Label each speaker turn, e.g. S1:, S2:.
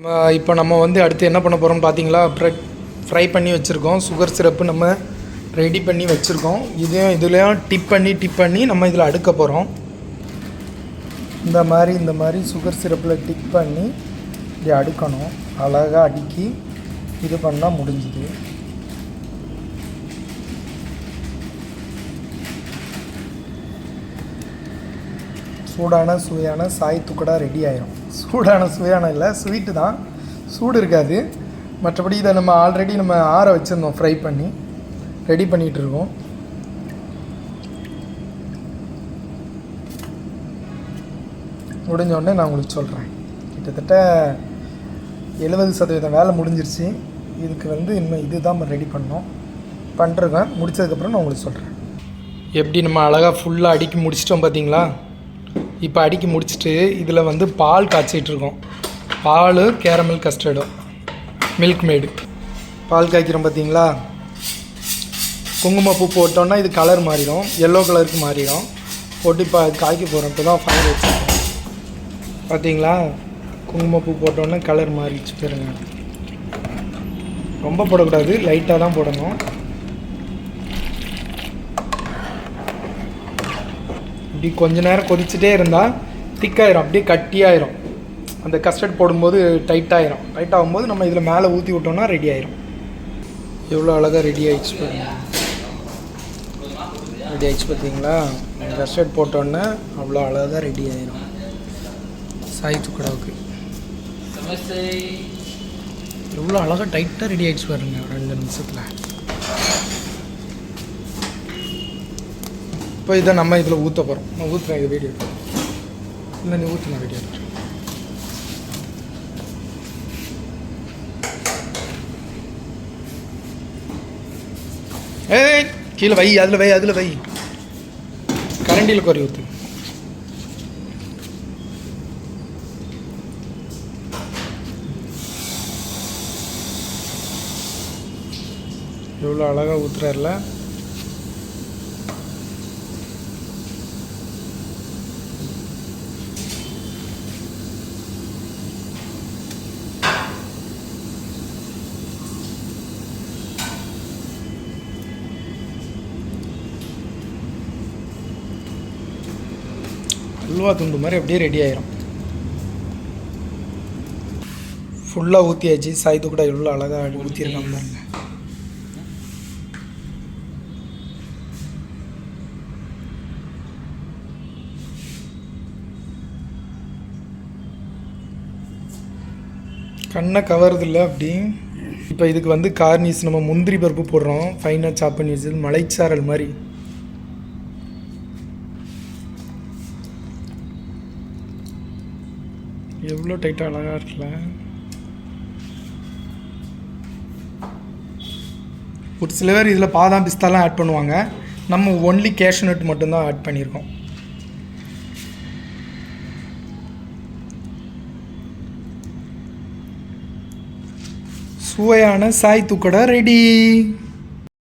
S1: இப்போ நம்ம வந்து அடுத்து என்ன பண்ண போகிறோம்னு பார்த்தீங்களா, ப்ரெட் ஃப்ரை பண்ணி வச்சுருக்கோம். சுகர் சிரப்பு நம்ம ரெடி பண்ணி வச்சுருக்கோம். இதுலேயும் டிப் பண்ணி நம்ம இதில் அடுக்க போகிறோம். இந்த மாதிரி சுகர் சிரப்பில் டிப் பண்ணி இப்படி அடுக்கணும். அழகாக அடுக்கி இது பண்ணால் முடிஞ்சுது. சூடான சுவையான சாய் துக்கடா ரெடி ஆயிரும். சூடான சுவையான இல்லை, ஸ்வீட்டு தான், சூடு இருக்காது. மற்றபடி இதை நம்ம ஆல்ரெடி ஆற வச்சுருந்தோம், ஃப்ரை பண்ணி ரெடி பண்ணிகிட்டு இருக்கோம். முடிஞ்சோடனே நான் உங்களுக்கு சொல்கிறேன். கிட்டத்தட்ட 70% வேலை முடிஞ்சிருச்சு. இதுக்கு இன்னும் இது தான் ரெடி பண்ணுறேன். முடித்ததுக்கப்புறம் நான் உங்களுக்கு சொல்கிறேன். எப்படி நம்ம அழகாக ஃபுல்லாக அடுக்கி முடிச்சிட்டோம் பார்த்தீங்களா. இப்போ அடுக்கி முடிச்சுட்டு இதில் பால் காய்ச்சிட்ருக்கோம். பால் கேரமல் கஸ்டர்டும் மில்க் மேடு பால் காய்க்கிறோம் பார்த்தீங்களா. குங்குமப்பூ போட்டோன்னா இது கலர் மாறிடும், எல்லோ கலருக்கு மாறிடும். போட்டு இப்போ அது காய்க்க போகிறோம். இப்போ தான் ஃபயர் வச்சுருக்கோம் பார்த்தீங்களா. குங்குமப்பூ போட்டோன்னே கலர் மாறிடுச்சு பாருங்க. ரொம்ப போடக்கூடாது, லைட்டாக தான் போடணும். இப்படி கொஞ்ச நேரம் கொதிச்சுட்டே இருந்தால் திக்காயிரும், அப்படியே கட்டியாயிரும். அந்த கஸ்டர்ட் போடும்போது டைட்டாகிடும். டைட்டாகும்போது நம்ம இதில் மேலே ஊற்றி விட்டோம்னா ரெடி ஆயிரும். எவ்வளோ அழகாக ரெடி ஆகிடுச்சு பாருங்க. ரெடி ஆகிடுச்சு பார்த்தீங்களா. கஸ்டர்ட் போட்டோன்னே அவ்வளோ அழகாக ரெடி ஆயிரும் சாய் துக்கடாவுக்கு. எவ்வளோ அழகாக டைட்டாக ரெடி ஆகிடுச்சு பாருங்க 2 நிமிஷத்தில். இப்போ இதை நம்ம இதில் ஊற்ற போகிறோம். நான் ஊற்றுறேன், இது வீடியோ இல்லை, நீ ஊற்று, நான் வீடியோ எடுத்துறேன். ஏய் கீழே வை, அதில் வை கரண்டியில் குறை ஊற்று. எவ்வளோ அழகாக ஊற்றுறாருல. அல்வா துண்டு மாதிரி அப்படியே ரெடி ஆயிரும். ஃபுல்லாக ஊற்றியாச்சு. சாய் துக்கடா எவ்வளோ அழகாக ஊற்றிருக்காங்க பாருங்க. கண்ணை கவருதில்ல அப்படி. இப்போ இதுக்கு கார்னிஸ் நம்ம முந்திரி பருப்பு போடுறோம். ஃபைனாக சாப் பண்ணி வச்சது, மலைச்சாரல் மாதிரி. எவ்வளோ டைட்டாக அழகாக இருக்குல்ல. ஒரு சில பேர் இதில் பாதாம் பிஸ்தாலாம் ஆட் பண்ணுவாங்க. நம்ம ஒன்லி கேஷ்யூ நட் மட்டும்தான் ஆட் பண்ணியிருக்கோம். சுவையான சாய் துக்கடா ரெடி.